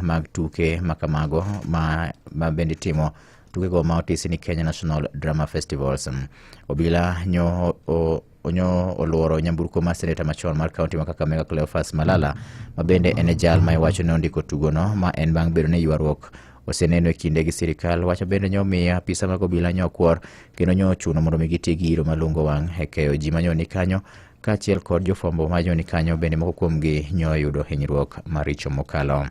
mag tuke makamago ma bende timo tuke go ma otisi ni Kenya National Drama Festivals. Obila onyo oluoro nyamburko mar seneta machon mar kaunti ma Kakamega Cleophas Malala ma bende en jal ma iwacho ni ondiko tugono ma en bang' bedo ne ywaruok oseneno e kinde gi sirikal. Wacho bende nyomiyo apisa mag obila nyokwor kendo nyochuno mondo mi giti gi iro malungo wang' e keyo ji manyoni kanyo kaachiel kod jofwambo manyoni kanyo bende moko kuomgi nyoyudo hinyruok maricho mokalo.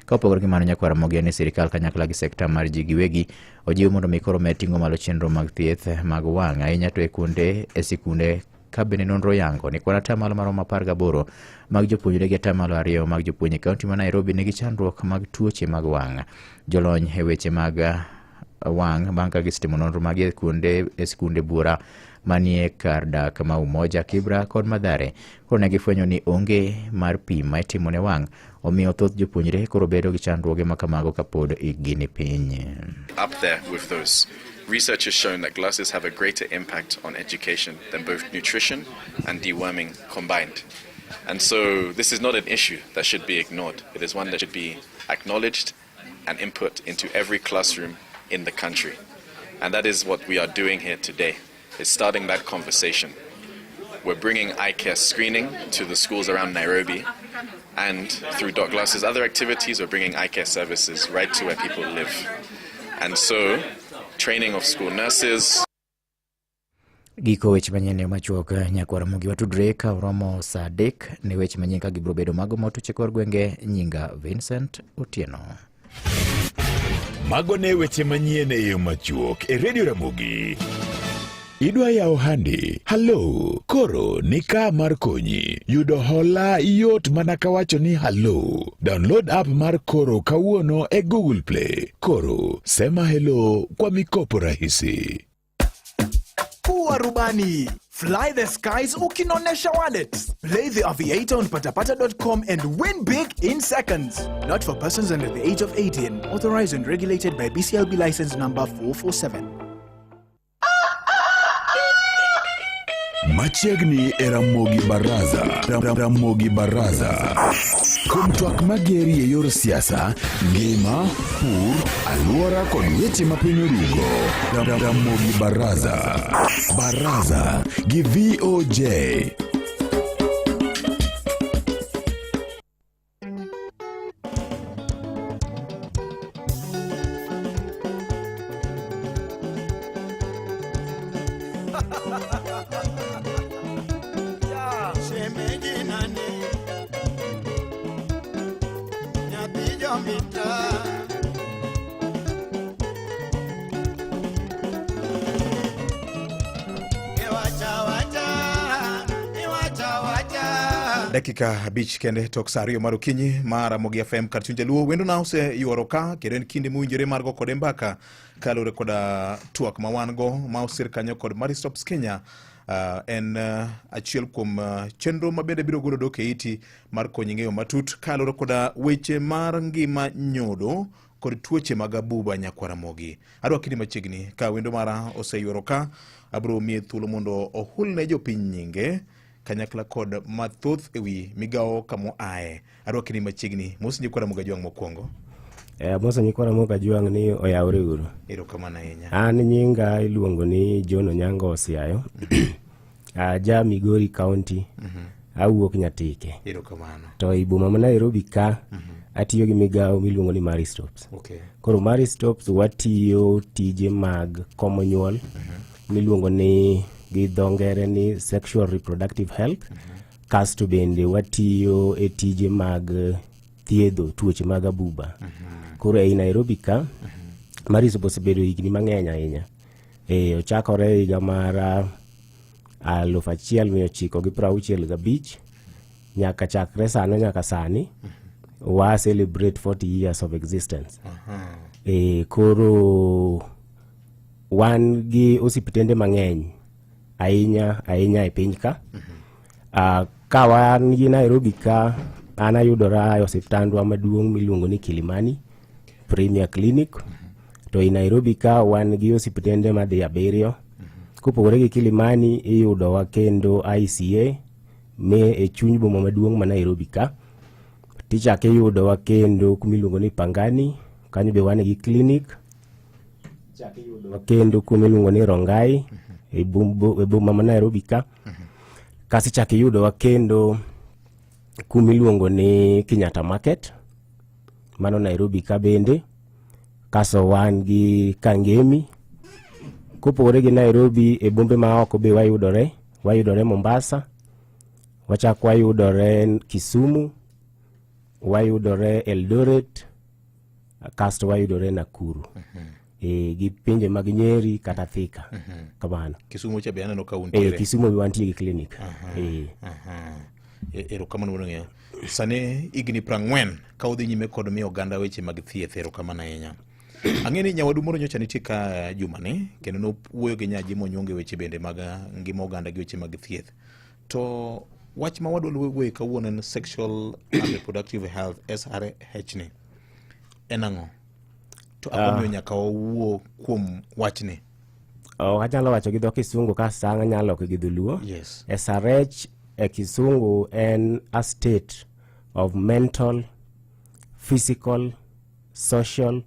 Ka opogore gi mano, Nyakwar Mogi ni sirikal kanyakla gi sekta mar ji giwegi ojiwo mondo mi koro med ting'o malo chenro mag thieth mag wang' ahinya to e sikunde ka bende nonro yango ni kwan atamalo maromo 18 mag jopuonjre gi atamalo 2 mag jopuonj kaunti ma Nairobi nigi chandruok mag tuoche mag wang'. Jolony e weche mag wang' bang' ka gistimo nonro mag e sikunde bura manie kar dak ma Umoja, Kibra kod Mathare koro ne gifwenyo ni onge mar pim ma itimo ne wang', omiyo thoth jopuonjre koro bedo gi chandruoge ma kamago kapod gini piny. Up there with those. Research has shown that glasses have a greater impact on education than both nutrition and deworming combined. And so this is not an issue that should be ignored. It is one that should be acknowledged and input into every classroom in the country. And that is what we are doing here today, is starting that conversation. We're bringing eye care screening to the schools around Nairobi, and through Dot Glasses' other activities, we're bringing eye care services right to where people live. And so training of school nurses. Giko weche manyien machuok Nyakwar Mogi watudre ka oromo saa 3 ne weche manyien ka gibro bedo mago motuche kor gwenge. Nyinga Vincent Otieno. Mago ne weche manyien e yo machuok e Radio Ramogi. Idwa ya ohandi. Hello. Koro nika mar konyi. Yudo hola yot mana kawacho ni hello. Download app mar Koro kawuono e Google Play. Koro, sema hello kwa mikopo rahisi. Kuwa rubani. Fly the skies ukinonesha wallet. Play the aviator on patapata.com and win big in seconds. Not for persons under the age of 18. Authorized and regulated by BCLB license number 447. Machiegni era Ramogi Baraza. Ramogi Baraza. Kumtwak mageri e yor siasa, ngima, pur, aluora kod weche mapiny orugo. Ramogi Baraza. Baraza gi VOJ. Dakika bich kende tok sario marukinyi mara Mogi FM karchunje luo wendo na use yuoroka keren kinde muinjore margo kode mbaka kalore koda tuak mawango mausir kanyo kod Maristops Kenya. En achiel kuom chenro mabende biro golo doke iti mar konyi ng'eyo matut kalore koda weche mar ngima nyodo kod tuoche mag abuba. Nyakwar Mogi adwa kidi machiegni ka wendo mara oseyuoroka abro mie thuolo mondo ohul ne jopiny nyinge kanyakla kod mathoth ewi migao kamo ae. Adwa kidi machiegni mos Nyakwar Mogi Ajwang' mokwongo. Mos Nyakwar Mogi Ajwang' ni oyawre uru. Erokamano ahinya. An nyinga iluongo ni John Onyango Osiayo. Ja Migori County. Awuok Nyatike. Erokamano. To i boma ma Nairobi ka atiyo gi migao miluongo ni Maristops. Okay. Koro Maristops watiyo tije mag komo nyuol miluongo ni gi dhongere ni sexual reproductive health. Kasto bende watiyo e tije mag thiedho tuoche mag abuba. Koro e Nairobi ka Maristops osebedo higni mang'eny ahinya. Ochakore higa mar 1965 nyaka chakre sano nyaka sani wa celebrate 40 years of existence. Koro wan gi osiptende mang'eny ahinya e piny ka. Ka wan gi Nairobi ka an ayudora e osiptandwa maduong' miluongo ni Kilimani Premier Clinic. To i Nairobi ka wan gi osiptende madhi 7. Kopogore gi Kilimani iyudowa kendo ICA me e chuny boma maduong' ma Nairobi ka. tichake yudowa kendo kumiluongo ni Pangani, kanyo be wan gi clinic. Chake yudowa kendo kumiluongo ni Rongai, e boma ma Nairobi ka. Kasi chake yudowa kendo kumiluongo ni Kenyatta Market, mano Nairobi ka bende. Kaso wan gi Kangemi. Kopogore gi Nairobi, e bombe ma oko be wayudore Mombasa, wachak wayudore Kisumu, wayudore Eldoret, kasto wayudore Nakuru. Gi pinje mag Nyeri kata Thika. Kamano. Kisumu cha be aneno ka untiere. Kisumu be wantie gi clinic. Erokamano mondo ng'eyo. Sane igni 40 ka udhi nyime kod miyo oganda weche mag thieth. Erokamano ahinya. Ang'eni nyawadu moro nyocha nitie ka jumani kendo nowuoyo gi nyaji monyonge weche bende mag ngima oganda gi weche mag thieth. To wach ma wadwa wuoyo kawuono en sexual and reproductive health SRH ni. En ang'o? To akomiyo nyaka wawuo kuom wachni. Anyalo wacho gi dho Kisungu ka sang' anyalo loko gi dholuo. Yes. SRH e Kisungu en a state of mental, physical, social,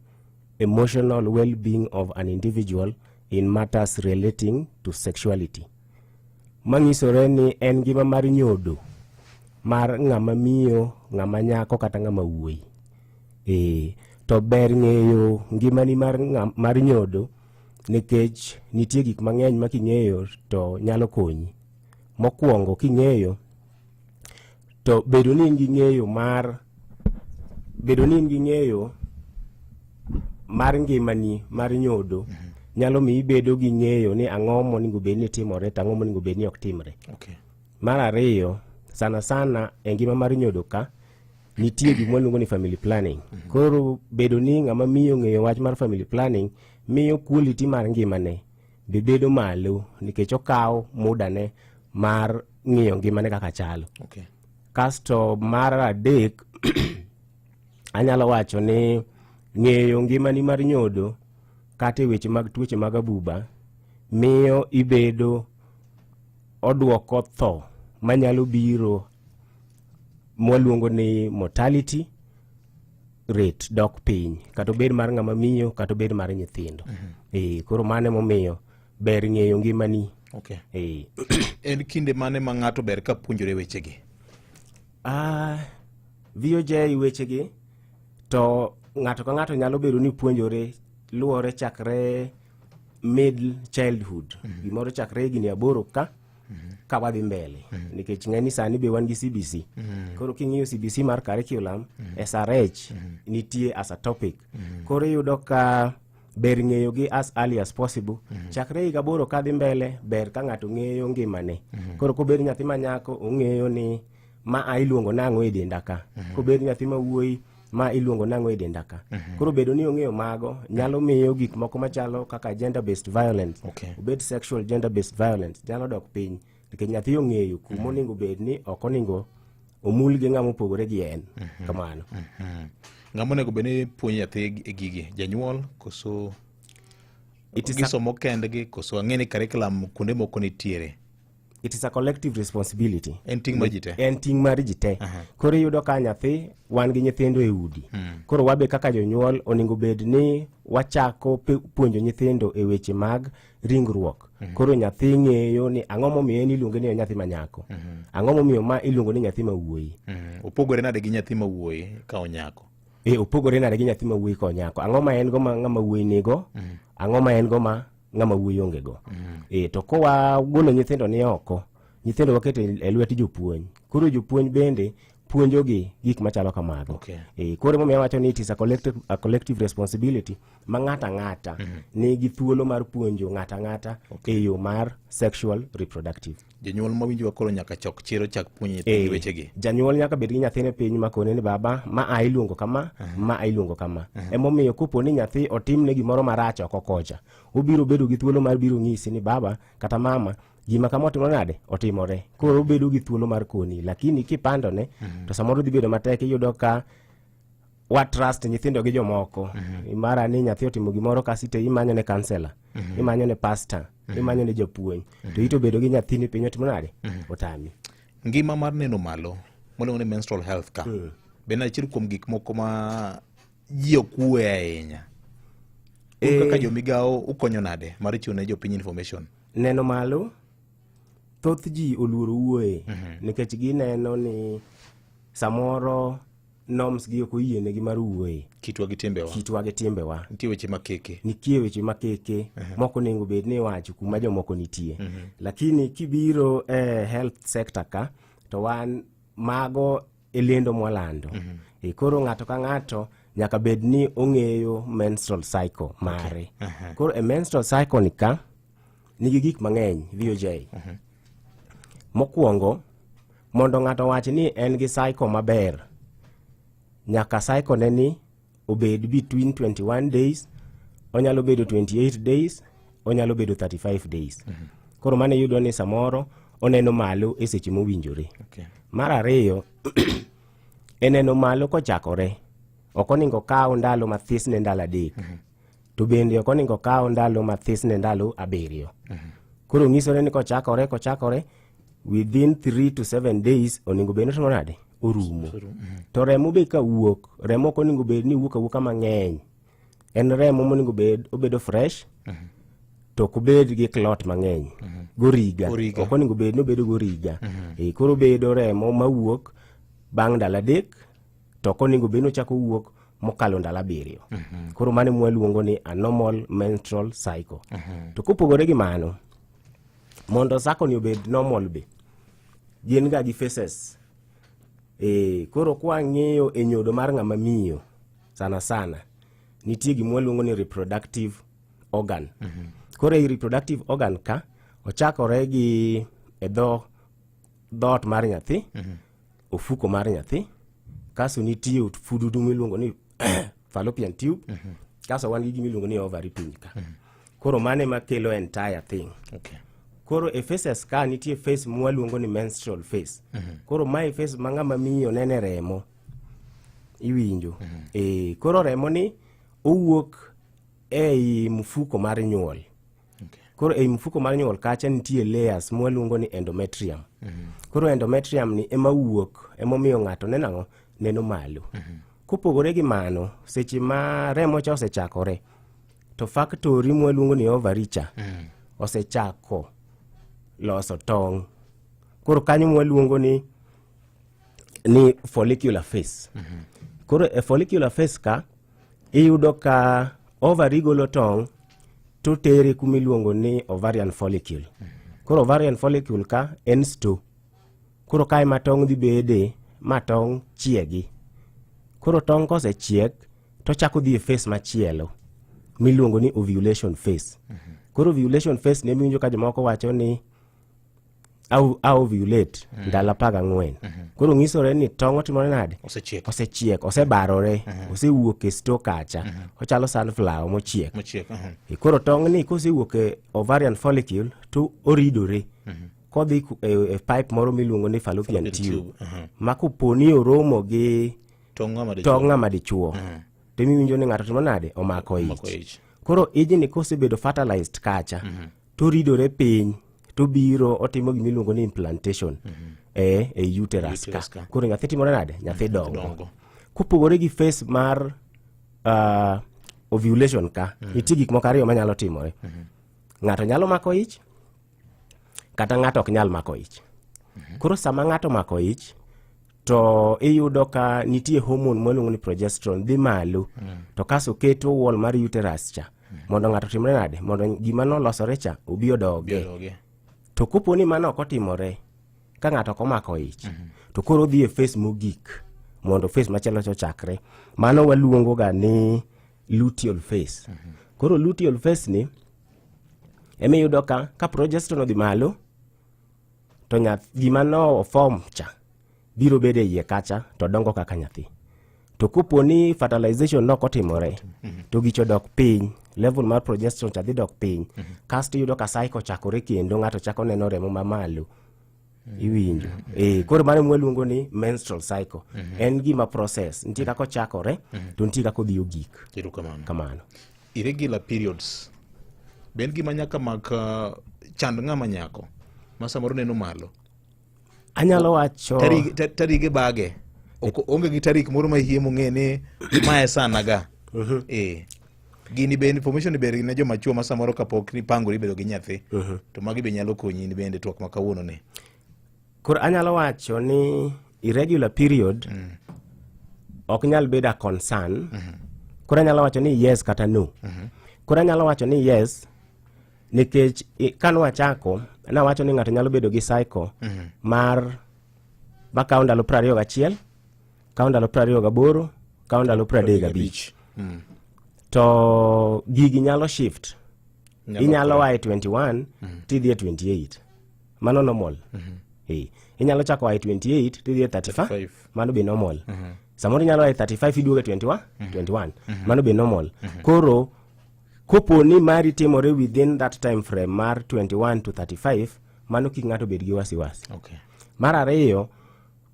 emotional well-being of an individual in matters relating to sexuality. Mangisore ni en gima mar nyodo mar ng'ama miyo, ng'ama nyako kata ng'ama wuoyi. To ber ng'eyo ngimani mar nyodo nikech nitie gik mang'eny ma king'eyo to nyalo konyi. Mokwongo king'eyo to bedo ni in gi ng'eyo mar ngimani mar nyodo nyalo mi ibedo gi ng'eyo ni ang'o monego bed ni timore to ang'o monego bed ni ok timre. Okay. Mar ariyo, sana e ngima mar nyodo ka nitie gima waluongo ni family planning. Koro bedo ni ng'ama miyo ng'eyo wach mar family planning miyo quality mar ngimane be bedo malo nikech okawo mudane mar ng'iyo ngimane kaka chalo. Okay. Kasto mar adek anyalo wacho ni ng'eyo ngimani mar nyodo kata weche mag tuoche mag abuba miyo ibedo odwoko tho manyalo biro mwaluongo ni mortality rate dok piny kata bed mar ng'ama miyo kata bed mar nyithindo. Koro mane momiyo ber ng'eyo ngimani. Okay. En kinde mane ma ng'ato ber ka puonjore wechegi? VOJ wechegi to ng'ato ka ng'ato nyalo bedo ni puonjore luore chakre middle childhood. Gimoro chakre higni 8 ka wadhi mbele. Nikech ng'eni sani be wan gi CBC. Koro king'iyo CBC mar curriculum, SRH nitie as a topic. Koro iyudo ka ber ng'eyo gi as early as possible. Chakre higa 8 kadhi mbele ber ka ng'ato ng'eyo ngimane. Koro kobed nyathi ma nyako ong'eyo ni ma iluongo nang'o e denda ka. Kobed nyathi ma wuoyi ma iluongo nang'o e denda ka. Koro bedo ni ong'eyo mago nyalo miyo gik moko machalo kaka gender based violence, obed sexual gender based violence nyalo dok piny nikech nyathi ong'eyo kuma onego bed ni ok onego omul gi ng'ama opogore gi en. Kamano. Ng'ama onego bed ni puonjo nyathi e gigi, janyuol koso gisomo kendgi koso ang'eni curriculum kuonde moko nitiere? It is a collective responsibility. En ting' mar ji te. En ting' mar ji te. Koro iyudo ka nyathi wan gi nyithindo e udi. Koro wabe kaka jonyuol onego bed ni wachako puonjo nyithindo e weche mag ringruok. Koro nyathi ng'eyo ni ang'o momiyo en iluongo ni nyathi ma nyako. Ang'o momiyo ma iluongo ni nyathi ma wuoyi. Opogore nade gi nyathi ma wuoyi ka onyako? Opogore nade gi nyathi ma wuoyi ka onyako. Ang'o ma en go ma ng'ama wuoyi nigo? Ang'o ma en go ma ng'ama wuoyi onge go? To kowa golo nyithindo ni oko, nyithindo waketo e lwet jopuonj. Koro jopuonj bende puonjogi gik machalo kamago. Koro momiyo wacho ni it is a collective responsibility ma ng'ata ng'ata nigi thuolo mar puonjo ng'ata ng'ata e yo mar sexual reproductive. Janyuol mawinjo koro nyaka chok chiro chak puonjo nyithindo wechegi. Janyuol nyaka bed gi nyathine piny makone ni baba ma iluongo kama, ma iluongo kama. Emomiyo kopo ni nyathi otimne gimoro marach oko kocha, obiro bedo gi thuolo mar biro ng'isi ni baba kata mama gima kama otimore nade otimore. Koro bedo gi thuolo mar koni, lakini kipandone to samoro dhi bedo matek. Iyudo ka trust nyithindo gi jomoko. Mara ni nyathi otimo gimoro kasite imanyo ne counselor, imanyo ne pastor, imanyo ne japuonj. To ito bedo gi nyathini piny otimo nade otami. Ngima mar neno malo moluongo ni menstrual health ka Ben achiel kuom gik moko ma ji okue ahinya. Kaka jomigao ukonyo nade mar chiwo ne jopiny information? Neno malo, thoth ji oluoro wuoye nikech gineno ni samoro norms gi ok oyienegi mar wuoye. Kitwa gi timbewa. Nitie weche makeke. Moko nego bed ni iwacho kuma jomoko nitie. Lakini kibiro health sector ka, to wan mago lendo mwalando. Koro ng'ato ka ng'ato nyaka bed ni ong'eyo menstrual cycle mare. Koro menstrual cycle ni ka nigi gik mang'eny VOJ. Mokwongo, mondo ng'ato wach ni en gi cycle maber, nyaka cycle neni obed between 21 days, onyalo bedo 28 days, onyalo bedo 35 days. Koro mane yudo ni samoro oneno malo e seche mowinjore. Mar ariyo, eneno malo kochakore, ok oningo kawo ndalo mathis ne ndalo 3. To bende ok oningo kawo ndalo mathis ne ndalo 7. Koro ng'isore ni kochakore within 3 to 7 days oningo bed ni nade orumo. To remo be ka wuok, remo ok oningo bed ni wuok awuoka mang'eny. En remo moningo bed obedo fresh, to ok obed gi clot mang'eny. Goriga. Ok oningo bed ni obedo goriga. Koro bedo remo mawuok bang' ndalo 3, to ok oningo bed ni ochako wuok mokalo ndalo 7. Koro mane mwaluongo ni a normal menstrual cycle. To kopogore gi mano, mondo cycle ni obed normal be, gin ga gi phases. Koro kwa ng'eyo e nyodo mar ng'ama miyo sana nitie gima waluongo ni reproductive organ. Koro e reproductive organ ka ochakore gi dhoot mar nyathi, ofuko mar nyathi, kaso nitie fududu miluongo ni fallopian tube, kaso wan gi gima iluongo ni ovary piny ka. Koro mane makelo entire thing. Koro e phases ka nitie phase mwaluongo ni menstrual phase. Koro mae phase ma ng'ama miyo nene remo iwinjo. Koro remo ni owuok ei mfuko mar nyuol. Koro ei mfuko mar nyuol kacha nitie layers mwaluongo ni endometrium. Koro endometrium ni ema wuok, ema miyo ng'ato neno malo. Kopogore gi mano, seche ma remo cha osechakore, to factory mwaluongo ni ovary cha osechako loso tong'. Koro kanyo mwaluongo ni follicular phase. Koro e follicular phase ka iyudo ka ovary golo tong' to tere kumiluongo ni ovarian follicle. Koro ovarian follicle ka en store. Koro kae ma tong' dhi bede ma tong' chiegi. Koro tong' kosechiek to chako dhi e phase machielo miluongo ni ovulation phase. Koro ovulation phase ne miwinjo ka jomoko wacho ni ovulate ndalo 14. Koro ng'isore ni tong' otimore nade? Osechiek, osebarore, osewuok e store kacha. Ochalo sunflower mochiek. Koro tong' ni kosewuok e ovarian follicle to oridore. Kodhi e pipe moro miluongo ni fallopian tube. Ma koponi oromo gi tong' ng'ama dichuo, to miwinjo ni ng'ato timo nade? Omako ich. Koro ijni kosebedo fertilized kacha, to ridore piny, to biro otimo gimiluongo ni implantation e uterus ka. Koro nyathi timore nade? Nyathi dongo. Kopogore gi phase mar ovulation ka, nitie gik moko ariyo manyalo timore. Ng'ato nyalo mako ich, kata ng'ato ok nyal mako ich. Koro sama ng'ato mako ich, to iyudo ka nitie hormone mwaluongo ni progesterone dhi malo, to kaso keto wall mar uterus cha mondo ng'ato timre nade? Mondo gima nolosore cha obi odoge. To koponi mano ok otimore, ka ng'ato ok omako ich, to koro dhi e phase mogik mondo phase machielo chakre. Mano waluongo ga ni luteal phase. Koro luteal phase ni ema iyudo ka progesterone odhi malo, to gima no form cha biro bede iye kacha to dongo kaka nyathi. To koponi fertilization no kotimore, to gicho dok piny, level mar progesterone cha dhi dok piny, kasto iyudo ka cycle chakore kendo ng'ato chako neno remo mamalo. Iwinjo. Koro mano mwaluongo ni menstrual cycle. En gima process. Nitie kako chakore, to nitie kako dhi ogik. Kamano. Irregular periods. Ben gima nyaka mak chand ng'ama nyako. Ma samoro neno malo. Anyalo wacho tarige bage. onge gi tarik moro ma hie mong'e ni mae sana ga. Gini be information be ne joma chuo ma samoro kapok ni pangori bedo gi nyathi. To magi be nyalo konyi ni bende twak ma kawuono ni. Koro anyalo wacho ni irregular period ok nyal bedo a concern. Koro anyalo wacho ni yes kata no. Koro anyalo wacho ni yes nikech kanwa chako na wacho ni ng'ato nyalo bedo gi cycle mar bakawo ndalo 21, kawo ndalo 28, kawo ndalo 35. To gigi nyalo shift. Inyalo wae 21 tidhi 28. Mano normal. Inyalo chako wae 28 tidhi 35. Mano be normal. Samoro inyalo wae 35 iduoga 21. Mano be normal. Koro kopo ni mari timore within that time frame mar 21 to 35, mano kik ng'ato bed gi wasiwasi. Mar ariyo,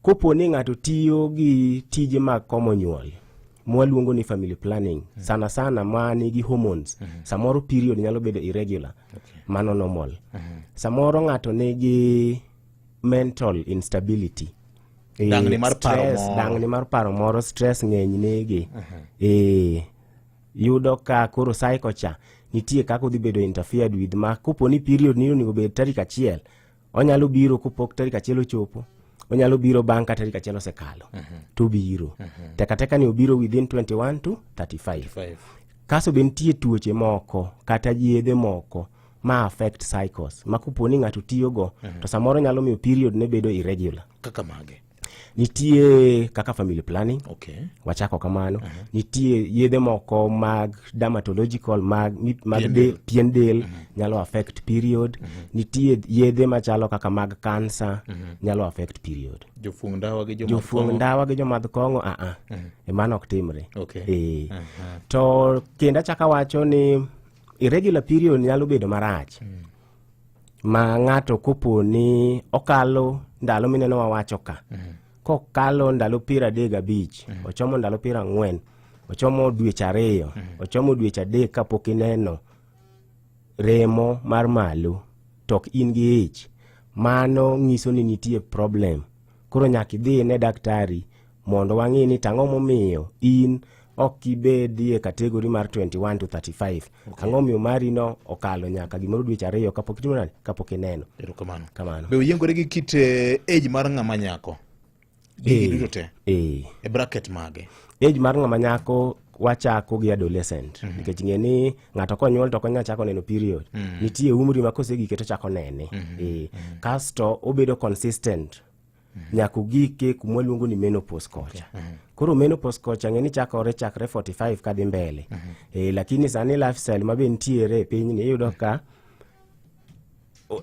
kopo ni ng'ato tiyo gi tije mag komo nyuol, mwaluongo ni family planning, sana sana mani gi hormones, samoro period nyalo bedo irregular, mano normal. Samoro ng'ato nigi mental instability, dangni mar paro moro, stress ng'eny negi. Yudo ka koro cycle cha nitie kako dhi bedo interfered with, ma kopo ni period ni onego bed tarik 1, onyalo biro kopok tarik 1 ochopo, onyalo biro bang' ka tarik 1 osekalo, to biro. Teka ni obiro within 21 to 35. Kaso be nitie tuoche moko kata yedhe moko ma affect cycles, ma kopo ni ng'ato tiyogo, to samoro nyalo miyo period ne bedo irregular. Kaka mage? Nitie kaka family planning, wachako kamano. Nitie yedhe moko mag dermatological, mag pien del, nyalo affect period. Nitie yedhe machalo kaka mag cancer, nyalo affect period. Jofuong ndawa gi jomadh kong'o, mano ok timre. To kendo achaka wacho ni irregular period nyalo bedo marach, ma ng'ato kopo ni okalo ndalo mineno wawacho ka, kokalo ndalo 35, ochomo ndalo 40, ochomo dweche 2, ochomo dweche 3 kapok ineno remo mar malo, tok in gi ich, mano ng'iso ni nitie problem. Koro nyaka idhi ne daktari mondo wang'i ni tang'o momiyo in ok ibedi e kategori mar 21 to 35. Ang'o miyo mari no okalo nyaka gimoro dweche 2 kapok itimona, kapok ineno. Kamano. Be uyiengore gi kit age mar ng'ama nyako? Duto te? E bracket mage? Age mar ng'ama nyako wachako gi adolescent. Nikech ng'e ni ng'ato konyuol to konya chako neno period. Nitie umri ma kosegike to chako nene. Kasto obedo consistent nyako gike kuma luongo ni menopause kocha. Koro menopause kocha ng'e ni chakre 45 kadhi mbele. Lakini sani lifestyle mabe nitiere e piny ni iyudo ka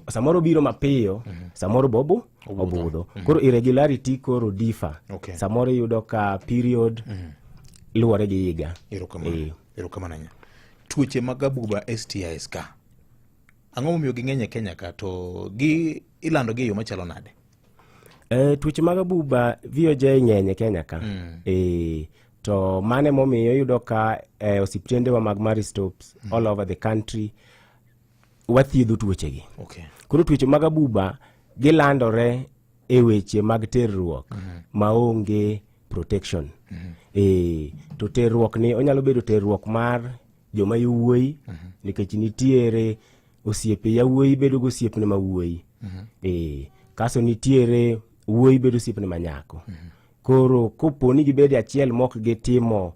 samoro biro mapiyo, samoro bobo obudho. Koro irregularity koro differ. Samoro iyudo ka period luwore gi higa. Erokamano. Tuoche mag abuba STIs ka, ang'o momiyo ging'eny e Kenya ka, to ilando gi yo machalo nade? Tuoche mag abuba VOJ ng'eny e Kenya ka. To mane momiyo yudo ka osiptende wa mag Maristops all over the country wathiedho tuoche gi. Koro tuoche mag abuba gilandore e weche mag terruok maonge protection. To terruok ni onyalo bedo terruok mar joma yawuoyi, nikech nitiere osiepe yawuoyi bedo go osiepne ma wuoyi. Kaso nitiere wuoyi bedo osiepne ma nyako. Koro kopo ni gibede achiel mok gitimo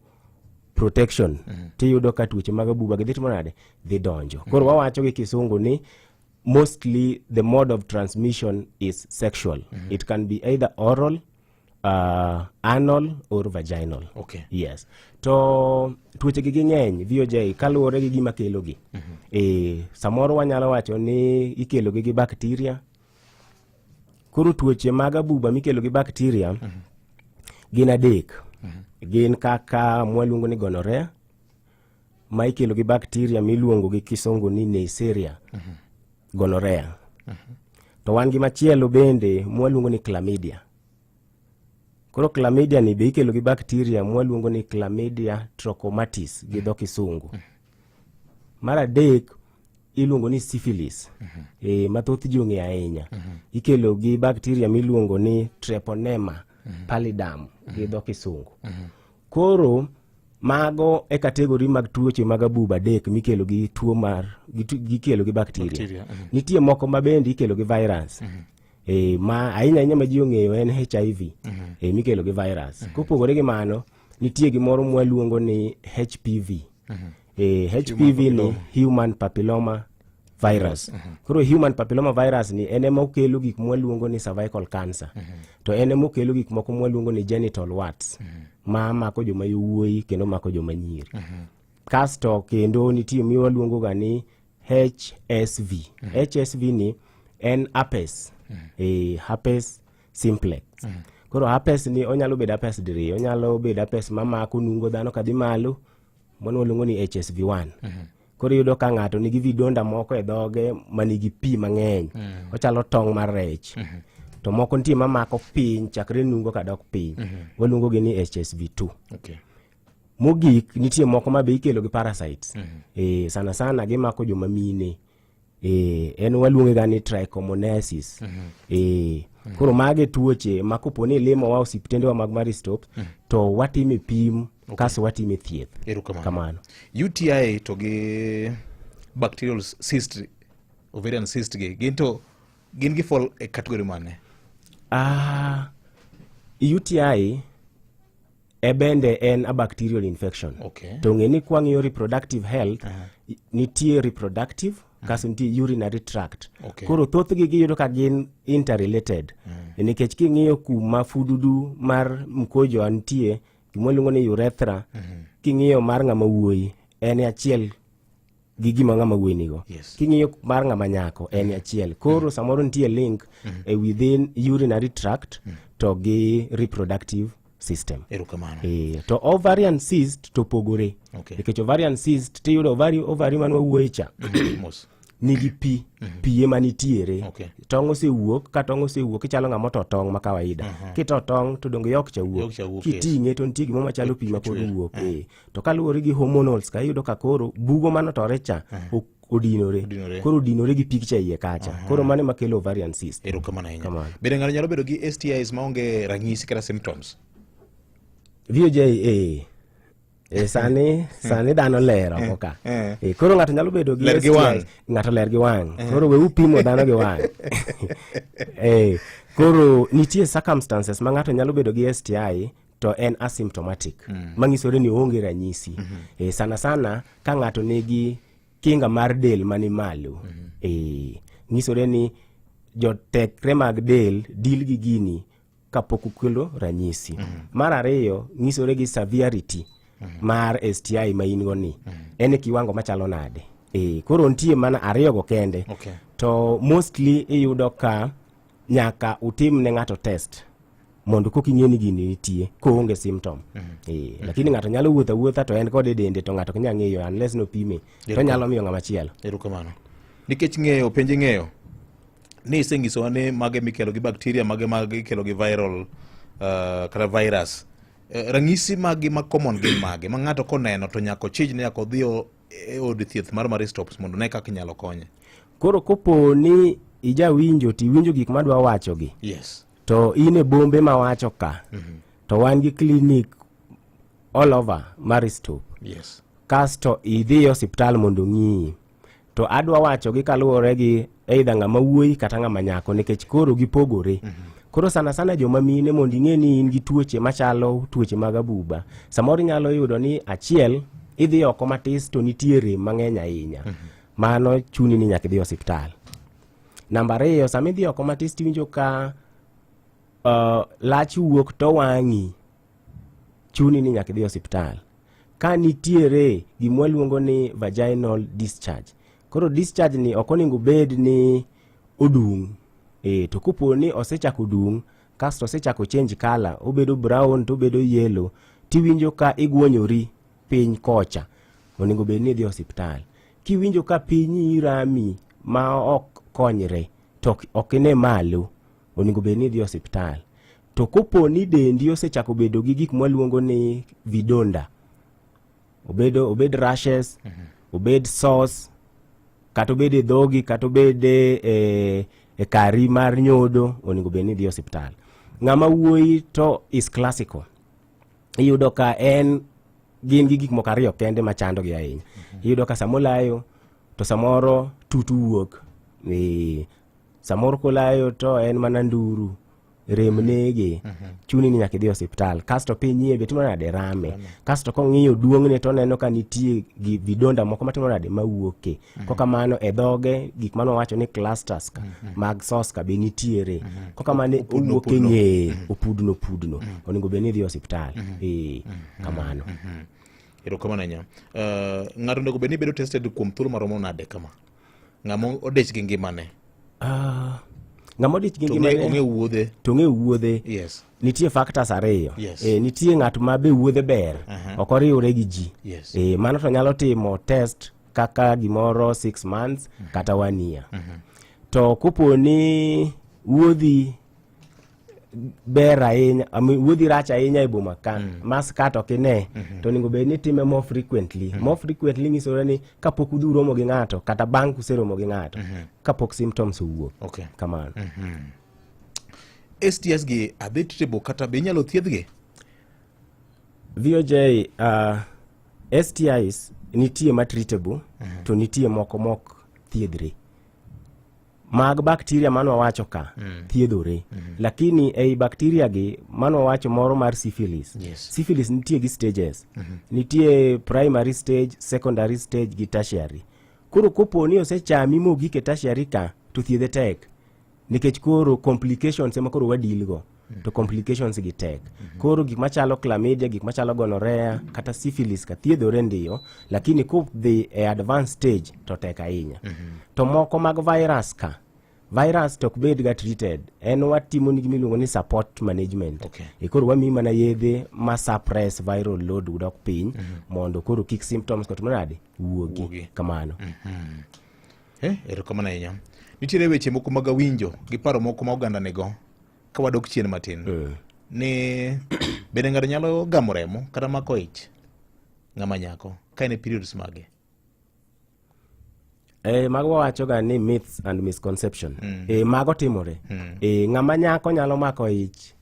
protection, tiyudo ka tuoche mag abuba gidhi timo nade? Dhi donjo. Koro wawacho gi kisungu ni mostly the mode of transmission is sexual. It can be either oral, anal or vaginal. Yes. To tuoche gi ng'eny VOJ kaluwore gi gima kelo gi. Samoro wanyalo wacho ni ikelo gi bacteria. Koro tuoche mag abuba mikelo gi bacteria gin adek. Gin kaka mwaluongo ni gonorrhea, ma ikelo gi bacteria miluongo gi kisungu ni Neisseria gonorrhea. To wan gi machielo bende mwaluongo ni chlamydia. Koro chlamydia ni be ikelo gi bacteria mwaluongo ni Chlamydia trachomatis gi dho kisungu. Mar adek iluongo ni syphilis. Mathoth ji ong'e ahinya. Ikelo gi bacteria miluongo ni Treponema pallidum gi dho kisungu. Koro mago e kategori mag tuoche mag abuba adek mikelo gi tuo mar gikelo gi bakteria. Nitie moko ma bende ikelo gi virus. Ma ahinya ma ji ong'eyo en HIV mikelo gi virus. Kopogore gi mano, nitie gimoro mwaluongo ni HPV. HPV ni human papilloma virus. Koro human papilloma virus ni ene ma okelo gik mwaluongo ni cervical cancer. To ene ma okelo gik moko mwaluongo ni genital warts. Ma mako joma yowuoyi kendo mako joma nyiri. Kasto kendo nitie mwaluongo ga ni HSV. HSV ni en herpes. Herpes simplex. Koro herpes ni onyalo bedo herpes diriyo, onyalo bedo herpes mamako nungo dhano kadhi malo, mono waluongo ni HSV1. Koro yudo ka ng'ato nigi vidonda moko e dhoge manigi pi mang'eny, ochalo tong' mar rech. To moko nitie mamako piny chakre nungo kadok piny, waluongo gi ni HSV2. Mogik nitie moko ma be ikelo gi parasites. Sana sana gimako joma mine. En waluonge ga ni trichomoniasis. Koro mage tuoche ma kopo ni limo wa osiptende wa mag Maristop to watime pim kaso watime thieth. Kamano. UTI to gi bacterial cyst, ovarian cyst gin gi fall e category mane? UTI e bende en a bacterial infection. To ng'eni kwang'iyo reproductive health, nitie reproductive kaso nitie urinary tract. Koro thothgi giyudo ka gin interrelated. Nikech king'iyo kuma fududu mar mkojo nitie, gimwaluongo ni urethra, king'iyo mar ng'ama wuoyi en achiel gi gima ng'ama wuoyi nigo. King'iyo mar ng'ama nyako en achiel. Koro samoro nitie link within urinary tract to gi reproductive system. To ovarian cyst to pogore. Nikech ovarian cyst tiyudo ovari manwa wuoyi cha nigi pi ema nitiere. Tong' osewuok, ka tong' osewuok ichalo ng'ama to tong' ma kawaida. Kito tong' to donge yok cha wuok. Kiting'e to nitie gima machalo pi ma pod wuok. To kaluwore gi hormonals ka iyudo ka koro bugo mano tore cha odinore. Koro odinore gi picture iye kacha. Koro mane makelo ovarian cyst. Kamano. Bende ng'ato nyalo bedo gi STIs maonge ranyisi kata symptoms? VOJ sani dhano lero koka. Koro ng'ato nyalo bedo gi STI, ng'ato ler gi wang'. Koro we upimo dhano gi wang'. Koro nitie circumstances ma ng'ato nyalo bedo gi STI to en asymptomatic. Mang'isore ni onge ranyisi. Sana sana ka ng'ato nigi kinga mar del mani malo. Ng'isore ni jotekre mag del dil gi gini kapok okelo ranyisi. Mar ariyo, ng'isore gi severity mar STI ma in go ni. En kiwango machalo nade. Koro nitie mana ariyo go kende. To mostly iyudo ka nyaka utim ne ng'ato test mondo koki ng'e ni gini nitie ko onge symptom. Lakini ng'ato nyalo wuotha to en kode dende to ng'ato kanya ng'eyo unless no pime. To nyalo miyo ng'ama chielo. Erokamano. Nikech ng'eyo, penji ng'eyo ni iseng'isowa ni mage mikelo gi bakteria, mage ikelo gi viral kata virus. Ranyisi magi ma common gin mage ma ng'ato koneno to nyako chij ne nyako dhi e od thieth mar Maristops mondo ne kaka inyalo konye. Koro kopo ni ijawinjo tiwinjo gik madwa wacho gi. To in e bombe ma wacho ka. To wan gi clinic all over Maristop. Kasto idhi e osiptal mondo ng'iyi. To adwa wacho gi kaluwore gi either ng'ama wuoyi kata ng'ama nyako nikech koro gipogore. Koro sana sana joma mine mondo ing'e ni in gi tuoche machalo tuoche mag abuba. Samoro nyalo yudo ni achiel idhi oko matis to nitiere mang'eny ahinya. Mano chuni ni nyaka idhi osiptal. Namba ariyo, sama idhi oko matis tiwinjo ka lach wuok to wang'i, chuni ni nyaka idhi osiptal. Ka nitiere gima luongo ni vaginal discharge. Koro discharge ni ok onego bed ni odung'. To kopo ni osechako dung' kasto osechako change color, obedo brown to obedo yellow, tiwinjo ka igwonyori piny kocha, onego bed ni idhi osiptal. Kiwinjo ka pinyi rami ma ok konyre to ok ine malo, onego bed ni idhi osiptal. To kopo ni dendi osechako bedo gi gik mwaluongo ni vidonda, obed rashes, obed sores, kata obed e dhogi, kata obed e kari mar nyodo, onego bed ni idhi osiptal. ng'ama wuoyi to is classical. Iyudo ka en gin gi gik moko ariyo kende machando gi ahinya. Iyudo ka samolayo to samoro tutu wuok. Samoro kolayo to en mana nduru, rem nege, chuni ni nyaka idhi osiptal. Kasto piny betimo nade rame. Kasto kong'iyo duong'ne to neno ka nitie vidonda moko matimo nade mawuoke. Koka mano e dhoge gik mano wacho ni clusters ka mag sos ka be nitiere. Koka mane owuok e ng'eye opudno. Onego bed ni idhi osiptal. Kamano. Erokamano nya. Ng'ato onego bed ni bedo tested kuom thuolo maromo nade kama? Ng'ama odich gi ngimane. Ng'ama odich gi ngimane ong'e wuodhe. To ng'e wuodhe. Yes. Nitie factors ariyo. Yes. Nitie ng'at ma be wuodhe ber. Ok oriwre gi ji. Yes. Mano to nyalo timo test kaka gimoro 6 months kata 1 year. To kopo ni wuodhi ber ahinya, wuodhi rach ahinya e boma ka, mas kato kine, to onego bed ni time more frequently. More frequently nyisore ni kapok udhi romo gi ng'ato kata bang' kuseromo gi ng'ato, kapok symptoms owuok. Okay. Kamano. STS gi adhi treatable kata be inyalo thiedhgi? VOJ, STIs nitie ma treatable, to nitie moko mok thiedhre. Mag bakteria mano wacho ka thiedhore, lakini ei bakteria gi mano wacho moro mar syphilis. Yes. Syphilis nitie gi stages. Nitie primary stage, secondary stage gi tertiary. Koro kopo ni osechami mogik e tertiary ka, to thiedhe tek. Nikech koro complications ema koro wadil go. To complications gi tek. Koro gik machalo chlamydia, gik machalo gonorrhea kata syphilis ka thiedhore ndiyo, lakini dhi e advanced stage to tek ahinya. To moko mag virus ka, virus tok bed ga treated, en watimo ni gimiluongo ni support management. Okay. Koro wami mana yedhe ma suppress viral load dok piny, mondo koro kick symptoms koto manade wuogi. Kamano. Erokamano ahinya. Nitiere weche moko mag winjo gi paro moko ma oganda nego ka wadok chien matin. Ni bende ng'ato nyalo gamo remo kata mako ich ng'ama nyako ka en e periods mage? Mago wacho ga ni myths and misconception. Mago timore. Ng'ama nyako nyalo mako ich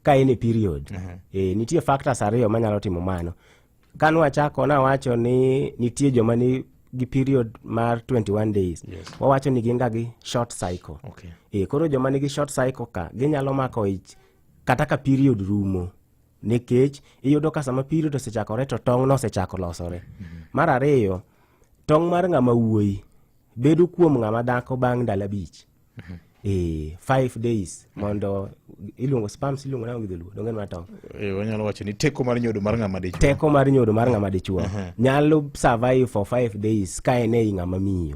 ka en e period. Nitie factors ariyo manyalo timo mano. Kanwa chako na wacho ni nitie joma ni gi period mar 21 days. Yes. Wawacho ni ginga gi short cycle. Okay. Koro joma nigi short cycle ka ginyalo mako ich kata ka period rumo, nikech iyudo ka sama period osechakore to tong' no osechako losore. Mar ariyo, tong' mar ng'ama wuoyi bedo kuom ng'ama dhako bang' ndalo 5. 5 days mondo iluongo sperms iluongo na gi luo dongen matong. Wanyalo wacho ni teko mar nyodo mar ng'ama dichuo. Teko mar nyodo mar ng'ama dichuo nyalo survive for 5 days ka en ei ng'ama miyo.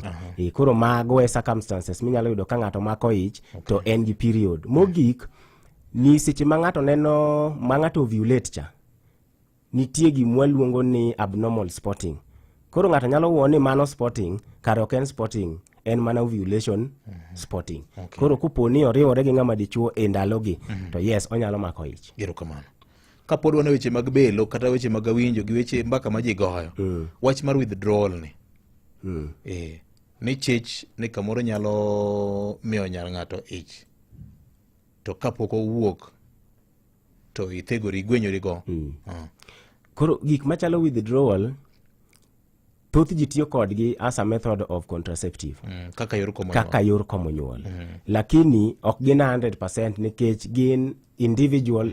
Koro mago e circumstances minyalo yudo ka ng'ato mako ich to en gi period. Mogik ni seche ma ng'ato neno ma ng'ato ovulate cha, nitie gimwa luongo ni abnormal spotting. Koro ng'ato nyalo wuoni mano spotting, kare ok en spotting, en mana ovulation spotting. Koro kopo ni oriwore gi ng'ama dichuo e ndalogi, to yes, onyalo mako ich. Erokamano. Kapod wana weche mag belo kata weche mag winjo gi weche mbaka ma ji goyo, wach mar withdrawal ni. Ni chich ni kamoro nyalo miyo nyar ng'ato ich, to kapok owuok to ithegori igwenyori go. Koro gik machalo withdrawal, thoth ji tiyo kodgi as a method of contraceptive. Kaka yor komo nyuol. Lakini ok gin 100% nikech gin individual,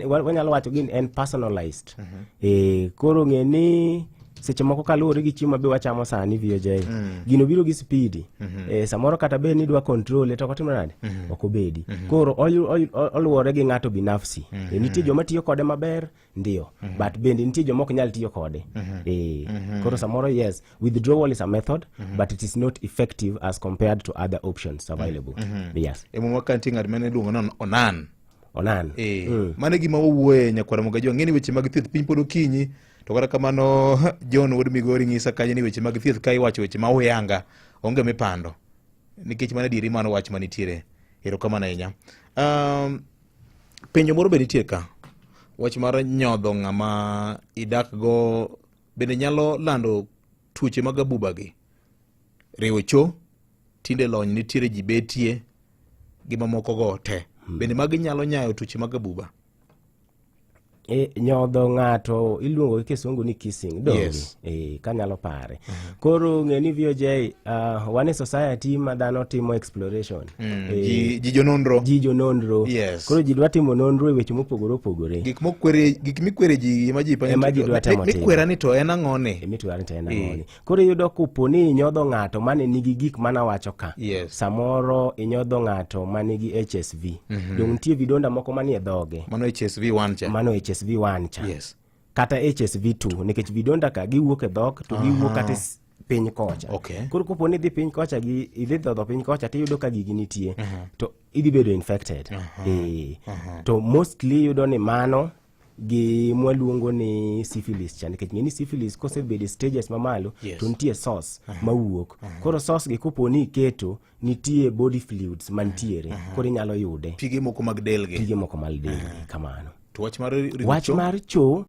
wanyalo wacho gin en personalized. Koro ng'e ni seche moko kaluwore gi chiemo be wachamo sani VOJ. Gino biro gi speed. Samoro kata be ni dwa control to kotimo nade? Ok obedi. Koro oluwore gi ng'ato binafsi. Nitie joma tiyo kode maber, ndio. But bende nitie joma ok nyal tiyo kode. Koro samoro yes, withdrawal is a method, but it is not effective as compared to other options available. Yes. Emo wakanti ng'at mane luongo na onan. Mane gima owuoye nyakwara mogajo ng'eni weche mag thieth piny pod okinyi. To kata kamano John Wood Migori ng'isa kanyo ni weche mag thieth ka iwacho weche ma uyanga onge mipando, nikech mana dieri mano wach manitiere. Erokamano ahinya. Penjo moro be nitie ka, wach mar nyodho ng'ama idak go bende nyalo lando tuoche mag abuba gi. Riwo cho tinde lony nitiere, ji betie, gi mamoko go te. Bende magi nyalo nyayo tuoche mag abuba. Nyodho ng'ato iluongo gi kisungu ni kissing donge. Yes. Kanyalo pare. Koro ng'eni VOJ one society ma dhano timo exploration. Ji jononro. Ji jononro. Yes. Koro ji dwa timo nonro e weche mopogore opogore. Gik mikwere ji ma ji panyo. Mikwera ni to en ang'one. Mitwera ni to en ang'one. Koro iyudo kupo ni inyodho ng'ato mane nigi gik mana wacho ka. Yes. Samoro inyodho ng'ato manigi HSV. Dong nitie vidonda moko manie dhoge. Mano HSV1 cha. Mano HSV1 cha. Yes. Kata HSV2 nikech vidonda ka giwuok e dhok to giwuok kata piny kocha. Okay. Koro kupo ni idhi piny kocha idhi dhodho piny kocha tiyudo ka gigi nitie to idhi bedo infected. To mostly yudo ni mano gi mwaluongo ni syphilis cha nikech ng'eni syphilis kosebedo stages mamalo to nitie source mawuok. Koro source gi kupo ni iketo nitie body fluids mantiere koro inyalo yude. Pige moko mag del gi. Pige moko mag del kamano. To wach mar cho